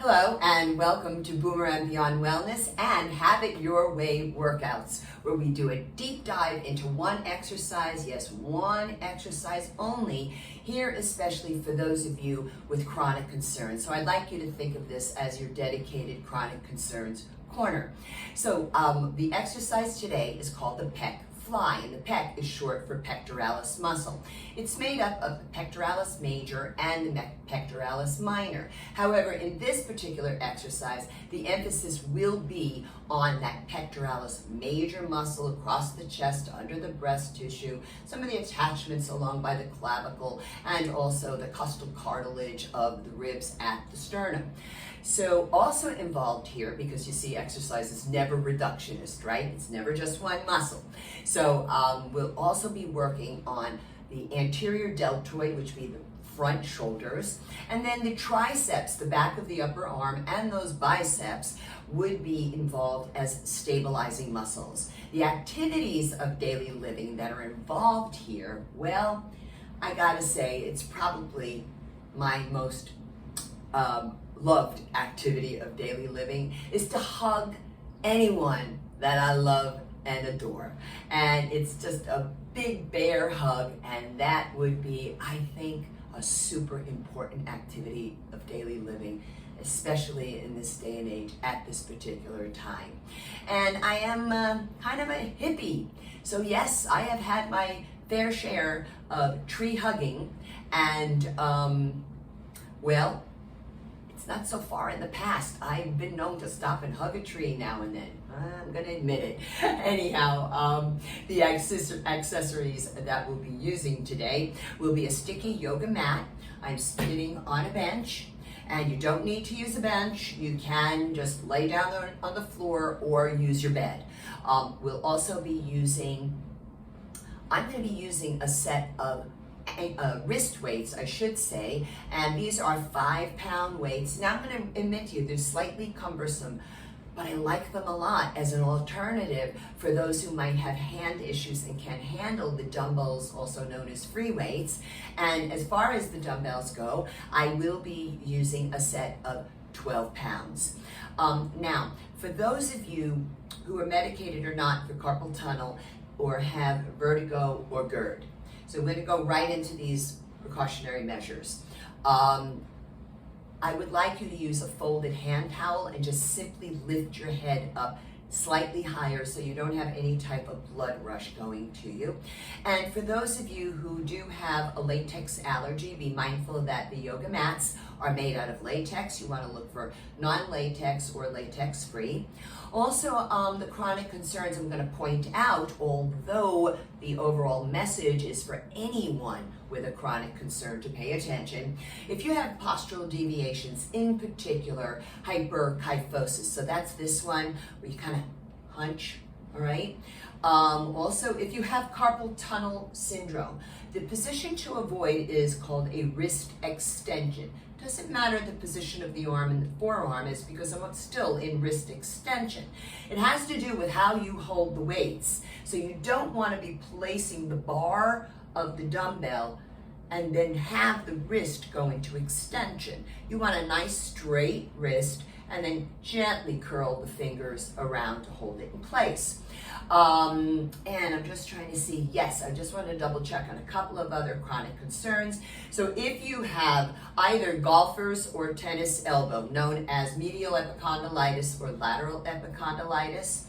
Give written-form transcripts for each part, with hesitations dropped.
Hello and welcome to Boomerang Beyond Wellness and Have It Your Way workouts, where we do a deep dive into one exercise, yes, one exercise only, here especially for those of you with chronic concerns. So I'd like you to think of this as your dedicated chronic concerns corner. So the exercise today is called the Pec Fly, and the pec is short for pectoralis muscle. It's made up of the pectoralis major and the pectoralis minor. However, in this particular exercise, the emphasis will be on that pectoralis major muscle across the chest, under the breast tissue, some of the attachments along by the clavicle, and also the costal cartilage of the ribs at the sternum. So also involved here, because you see exercise is never reductionist, right? It's never just one muscle. So we'll also be working on the anterior deltoid, which would be the front shoulders, and then the triceps, the back of the upper arm, and those biceps would be involved as stabilizing muscles. The activities of daily living that are involved here, well, I gotta say, it's probably my most loved activity of daily living is to hug anyone that I love and adore. And it's just a big bear hug, and that would be, I think, a super important activity of daily living, especially in this day and age at this particular time. And I am kind of a hippie. So yes, I have had my fair share of tree hugging, and well, it's not so far in the past. I've been known to stop and hug a tree now and then. I'm gonna admit it. Anyhow, the accessories that we'll be using today will be a sticky yoga mat. I'm sitting on a bench, and you don't need to use a bench. You can just lay down on the floor or use your bed. We'll also be I'm gonna be using a set of wrist weights, I should say, and these are 5-pound weights. Now I'm going to admit to you, they're slightly cumbersome, but I like them a lot as an alternative for those who might have hand issues and can't handle the dumbbells, also known as free weights. And as far as the dumbbells go, I will be using a set of 12 pounds. Now, for those of you who are medicated or not for carpal tunnel or have vertigo or GERD, so we're going to go right into these precautionary measures. I would like you to use a folded hand towel and just simply lift your head up slightly higher so you don't have any type of blood rush going to you. And for those of you who do have a latex allergy, be mindful that the yoga mats are made out of latex. You want to look for non-latex or latex-free. Also, the chronic concerns I'm going to point out, although the overall message is for anyone with a chronic concern to pay attention. If you have postural deviations, in particular hyperkyphosis, so that's this one where you kind of hunch, all right? Also, if you have carpal tunnel syndrome, the position to avoid is called a wrist extension. Doesn't matter the position of the arm and the forearm is because I'm still in wrist extension. It has to do with how you hold the weights. So you don't want to be placing the bar of the dumbbell and then have the wrist go into extension. You want a nice straight wrist and then gently curl the fingers around to hold it in place. And I'm just trying to see, yes, I just want to double check on a couple of other chronic concerns. So if you have either golfer's or tennis elbow, known as medial epicondylitis or lateral epicondylitis,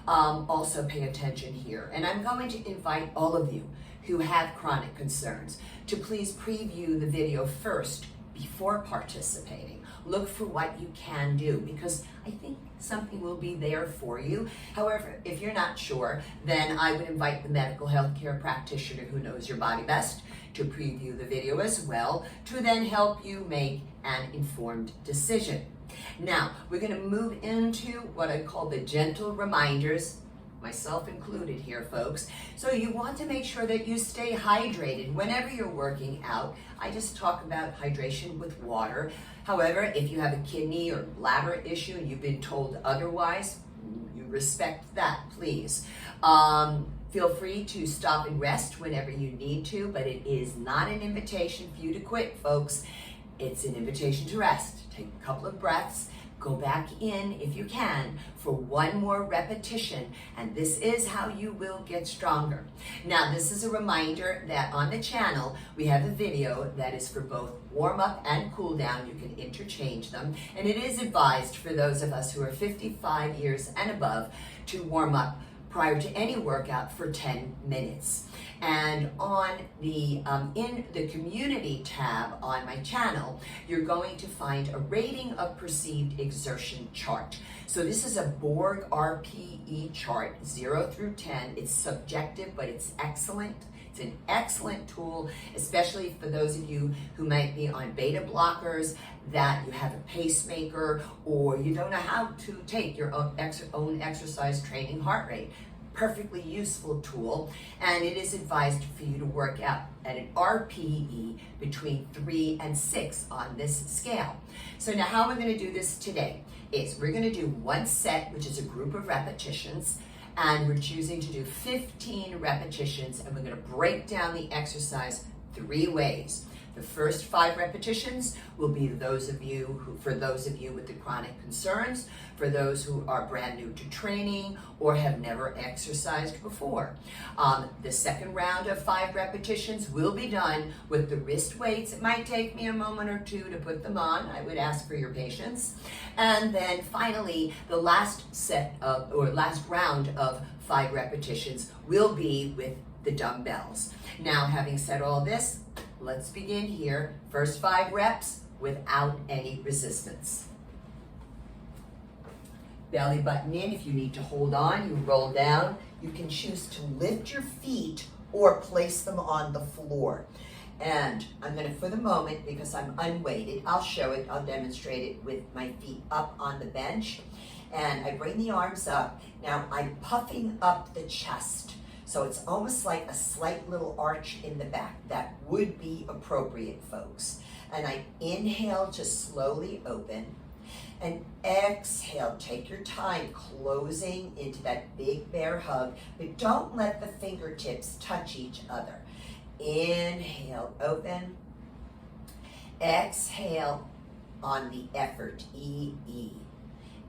also pay attention here. And I'm going to invite all of you who have chronic concerns to please preview the video first before participating. Look for what you can do, because I think something will be there for you. However, if you're not sure, then I would invite the medical healthcare practitioner who knows your body best to preview the video as well, to then help you make an informed decision. Now, we're going to move into what I call the gentle reminders, myself included here, folks. So you want to make sure that you stay hydrated whenever you're working out. I just talk about hydration with water. However, if you have a kidney or bladder issue and you've been told otherwise, you respect that, please. Feel free to stop and rest whenever you need to, but it is not an invitation for you to quit, folks. it's an invitation to rest. Take a couple of breaths, go back in if you can for one more repetition, and this is how you will get stronger. Now, this is a reminder that on the channel, we have a video that is for both warm up and cool down. You can interchange them, and it is advised for those of us who are 55 years and above to warm up prior to any workout for 10 minutes. And on the in the community tab on my channel, you're going to find a rating of perceived exertion chart. So this is a Borg RPE chart, 0 through 10. It's subjective, but it's excellent. It's an excellent tool, especially for those of you who might be on beta blockers, that you have a pacemaker, or you don't know how to take your own exercise training heart rate. Perfectly useful tool, and it is advised for you to work out at an RPE between 3 and 6 on this scale. So now how we're going to do this today is we're going to do one set, which is a group of repetitions, and we're choosing to do 15 repetitions, and we're going to break down the exercise 3 ways. The first 5 repetitions will be for those of you with the chronic concerns, for those who are brand new to training or have never exercised before. The second round of 5 repetitions will be done with the wrist weights. It might take me a moment or 2 to put them on. I would ask for your patience. And then finally, the last round of 5 repetitions will be with the dumbbells. Now, having said all this, let's begin here. First 5 reps without any resistance. Belly button in. If you need to hold on, you roll down. You can choose to lift your feet or place them on the floor. And I'm going to, for the moment, because I'm unweighted, I'll show it, I'll demonstrate it with my feet up on the bench. And I bring the arms up. Now I'm puffing up the chest. So it's almost like a slight little arch in the back. That would be appropriate, folks. And I inhale to slowly open, and exhale, take your time closing into that big bear hug, but don't let the fingertips touch each other. Inhale, open. Exhale on the effort, E-E.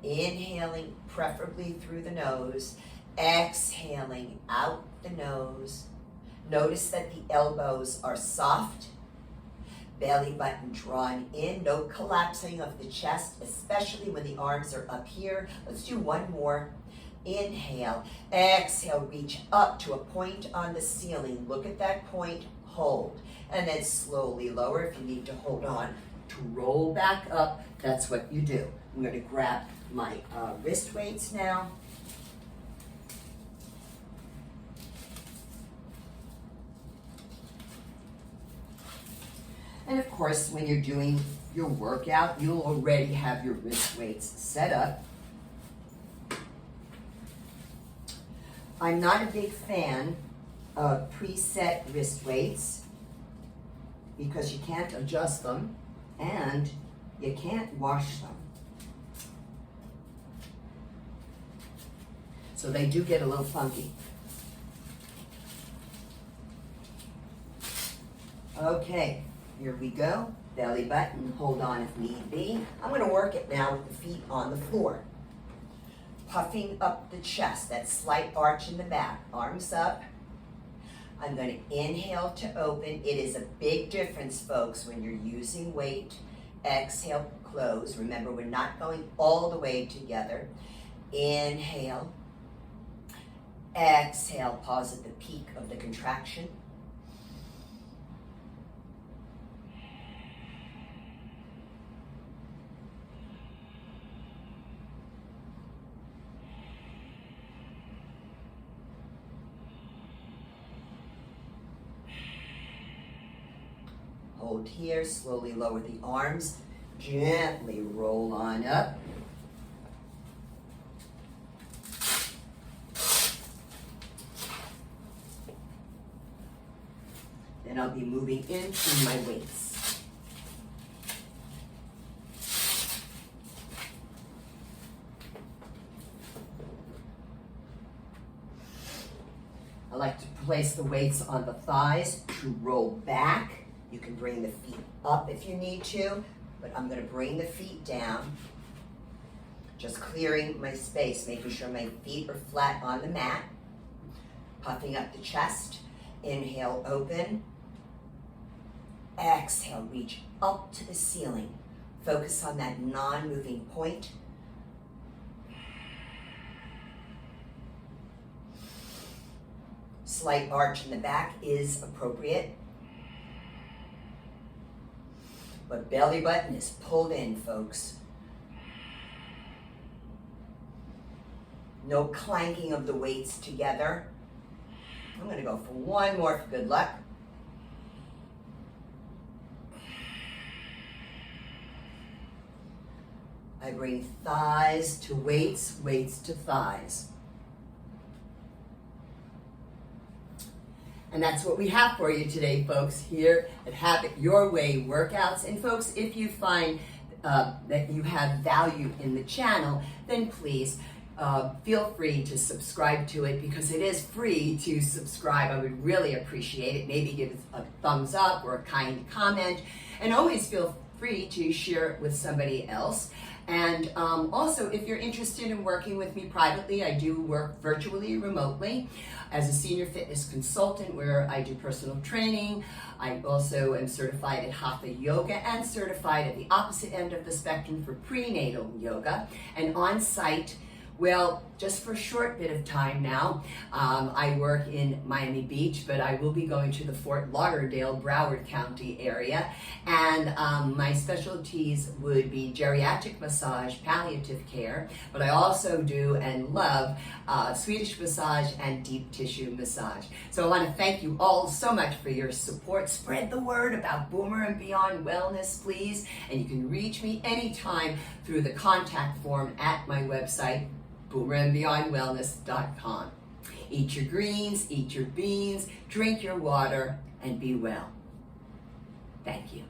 Inhaling, preferably through the nose. Exhaling out the nose. Notice that the elbows are soft. Belly button drawn in. No collapsing of the chest, especially when the arms are up here. Let's do one more. Inhale. Exhale, reach up to a point on the ceiling. Look at that point. Hold. And then slowly lower if you need to hold on. To roll back up, that's what you do. I'm going to grab my wrist weights now. And of course, when you're doing your workout, you'll already have your wrist weights set up. I'm not a big fan of preset wrist weights because you can't adjust them and you can't wash them. So they do get a little funky. Okay. Here we go, belly button, hold on if need be. I'm going to work it now with the feet on the floor. Puffing up the chest, that slight arch in the back, arms up. I'm going to inhale to open. It is a big difference, folks, when you're using weight. Exhale, close. Remember, we're not going all the way together. Inhale. Exhale, pause at the peak of the contraction. Hold here, slowly lower the arms, gently roll on up. Then I'll be moving into my weights. I like to place the weights on the thighs to roll back You can bring the feet up if you need to, but I'm gonna bring the feet down, just clearing my space, making sure my feet are flat on the mat, puffing up the chest. Inhale, open. Exhale, reach up to the ceiling. Focus on that non-moving point. Slight arch in the back is appropriate. But belly button is pulled in, folks. No clanking of the weights together. I'm gonna go for one more for good luck. I bring thighs to weights, weights to thighs. And that's what we have for you today, folks, here at Have It Your Way Workouts. And folks, if you find that you have value in the channel, then please feel free to subscribe to it, because it is free to subscribe. I would really appreciate it. Maybe give it a thumbs up or a kind comment. And always feel free to share it with somebody else. And also, if you're interested in working with me privately, I do work virtually, remotely, as a senior fitness consultant where I do personal training. I also am certified at Hatha Yoga and certified at the opposite end of the spectrum for prenatal yoga. And on site, well, just for a short bit of time now, I work in Miami Beach, but I will be going to the Fort Lauderdale, Broward County area. And my specialties would be geriatric massage, palliative care, but I also do and love Swedish massage and deep tissue massage. So I want to thank you all so much for your support. Spread the word about Boomer and Beyond Wellness, please. And you can reach me anytime through the contact form at my website, boomerandbeyondwellness.com. Eat your greens, eat your beans, drink your water, and be well. Thank you.